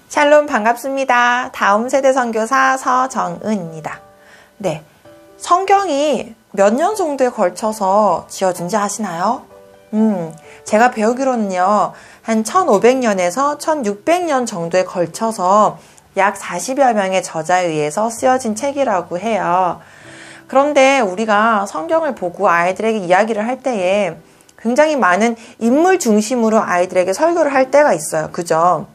샬롬 반갑습니다. 다음 세대 선교사 서정은입니다. 네, 성경이 몇 년 정도에 걸쳐서 지어진지 아시나요? 제가 배우기로는요, 한 1500년에서 1600년 정도에 걸쳐서 약 40여 명의 저자에 의해서 쓰여진 책이라고 해요. 그런데 우리가 성경을 보고 아이들에게 이야기를 할 때에 굉장히 많은 인물 중심으로 아이들에게 설교를 할 때가 있어요. 그죠?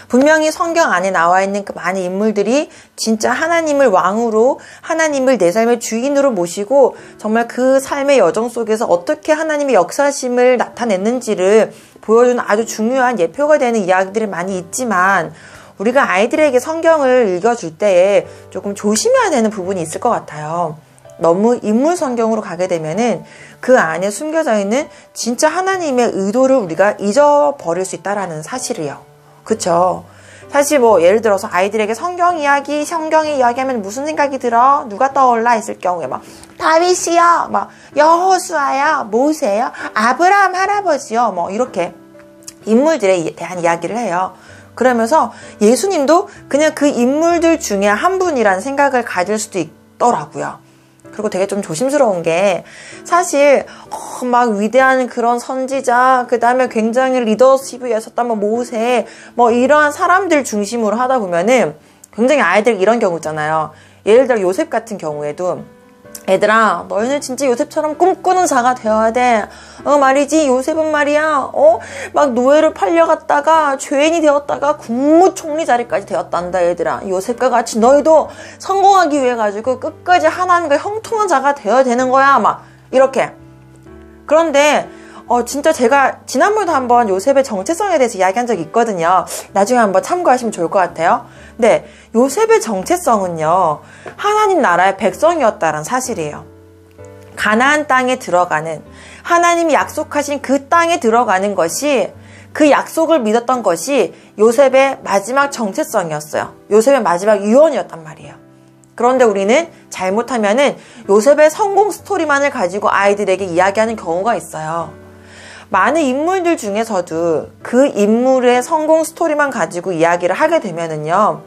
분명히 성경 안에 나와 있는 그 많은 인물들이 진짜 하나님을 왕으로, 하나님을 내 삶의 주인으로 모시고 정말 그 삶의 여정 속에서 어떻게 하나님의 역사심을 나타냈는지를 보여주는 아주 중요한 예표가 되는 이야기들이 많이 있지만, 우리가 아이들에게 성경을 읽어줄 때에 조금 조심해야 되는 부분이 있을 것 같아요. 너무 인물 성경으로 가게 되면은 그 안에 숨겨져 있는 진짜 하나님의 의도를 우리가 잊어버릴 수 있다라는 사실이요. 그쵸? 사실 예를 들어서 아이들에게 성경의 이야기하면 무슨 생각이 들어? 누가 떠올라? 했을 경우에 다윗이요, 여호수아요, 모세요, 아브라함 할아버지요, 이렇게 인물들에 대한 이야기를 해요. 그러면서 예수님도 그냥 그 인물들 중에 한 분이라는 생각을 가질 수도 있더라고요. 그리고 되게 좀 조심스러운 게, 사실 막 위대한 그런 선지자, 그 다음에 굉장히 리더십이 있었던 모세, 이러한 사람들 중심으로 하다 보면은 굉장히 아이들 이런 경우 있잖아요. 예를 들어 요셉 같은 경우에도, 얘들아, 너희는 진짜 요셉처럼 꿈꾸는 자가 되어야 돼. 말이지, 요셉은 말이야, 막 노예로 팔려갔다가 죄인이 되었다가 국무총리 자리까지 되었단다, 얘들아. 요셉과 같이 너희도 성공하기 위해 가지고 끝까지 하나님과 형통한 자가 되어야 되는 거야, 이렇게. 그런데 진짜 제가 지난번에도 한번 요셉의 정체성에 대해서 이야기한 적이 있거든요. 나중에 한번 참고하시면 좋을 것 같아요. 네, 요셉의 정체성은요, 하나님 나라의 백성이었다는 사실이에요. 가나안 땅에 들어가는, 하나님이 약속하신 그 땅에 들어가는 것이, 그 약속을 믿었던 것이 요셉의 마지막 정체성이었어요. 요셉의 마지막 유언이었단 말이에요. 그런데 우리는 잘못하면은 요셉의 성공 스토리만을 가지고 아이들에게 이야기하는 경우가 있어요. 많은 인물들 중에서도 그 인물의 성공 스토리만 가지고 이야기를 하게 되면은요,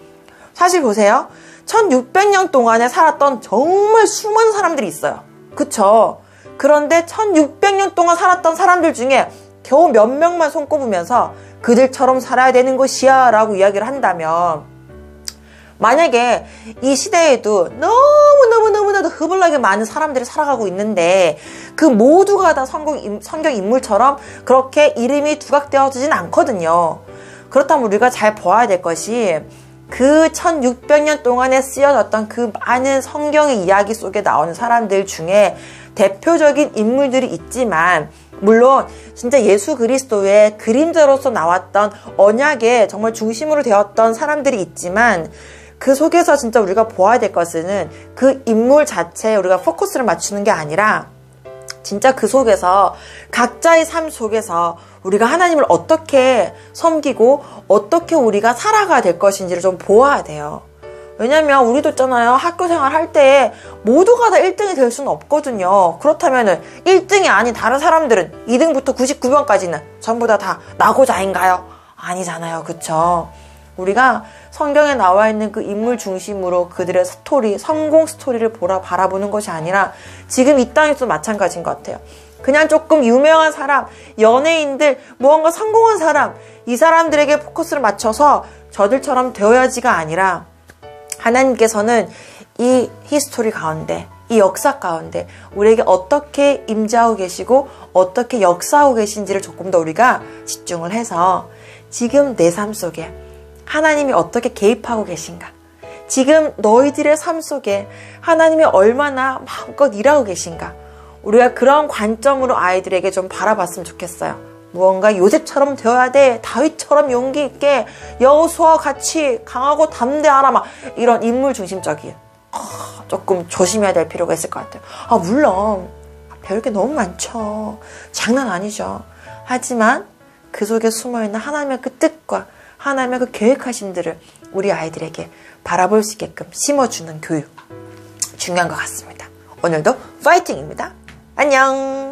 사실 보세요. 1600년 동안에 살았던 정말 수많은 사람들이 있어요. 그쵸? 그런데 1600년 동안 살았던 사람들 중에 겨우 몇 명만 손꼽으면서 그들처럼 살아야 되는 것이야 라고 이야기를 한다면, 만약에 이 시대에도 너무나도 흐블하게 많은 사람들이 살아가고 있는데 그 모두가 다 성경 인물처럼 그렇게 이름이 두각되어지진 않거든요. 그렇다면 우리가 잘 봐야 될 것이, 그 1600년 동안에 쓰여졌던 그 많은 성경의 이야기 속에 나오는 사람들 중에 대표적인 인물들이 있지만, 물론 진짜 예수 그리스도의 그림자로서 나왔던 언약의 정말 중심으로 되었던 사람들이 있지만, 그 속에서 진짜 우리가 보아야 될 것은 그 인물 자체에 우리가 포커스를 맞추는 게 아니라, 진짜 그 속에서 각자의 삶 속에서 우리가 하나님을 어떻게 섬기고 어떻게 우리가 살아가야 될 것인지를 좀 보아야 돼요. 왜냐면 우리도 있잖아요, 학교 생활 할 때 모두가 다 1등이 될 수는 없거든요. 그렇다면은 1등이 아닌 다른 사람들은 2등부터 99번까지는 전부 다 나고자인가요? 아니잖아요. 그쵸? 우리가 성경에 나와 있는 그 인물 중심으로 그들의 스토리, 성공 스토리를 바라보는 것이 아니라, 지금 이 땅에서도 마찬가지인 것 같아요. 그냥 조금 유명한 사람, 연예인들, 무언가 성공한 사람, 이 사람들에게 포커스를 맞춰서 저들처럼 되어야지가 아니라, 하나님께서는 이 히스토리 가운데, 이 역사 가운데 우리에게 어떻게 임재하고 계시고 어떻게 역사하고 계신지를 조금 더 우리가 집중을 해서, 지금 내 삶 속에 하나님이 어떻게 개입하고 계신가, 지금 너희들의 삶 속에 하나님이 얼마나 마음껏 일하고 계신가, 우리가 그런 관점으로 아이들에게 좀 바라봤으면 좋겠어요. 무언가 요셉처럼 되어야 돼, 다윗처럼 용기 있게, 여호수아와 같이 강하고 담대하라, 이런 인물 중심적인, 조금 조심해야 될 필요가 있을 것 같아요. 물론 배울 게 너무 많죠. 장난 아니죠. 하지만 그 속에 숨어있는 하나님의 그 뜻과 하나님의 그 계획하심들을 우리 아이들에게 바라볼 수 있게끔 심어주는 교육, 중요한 것 같습니다. 오늘도 파이팅입니다. 안녕.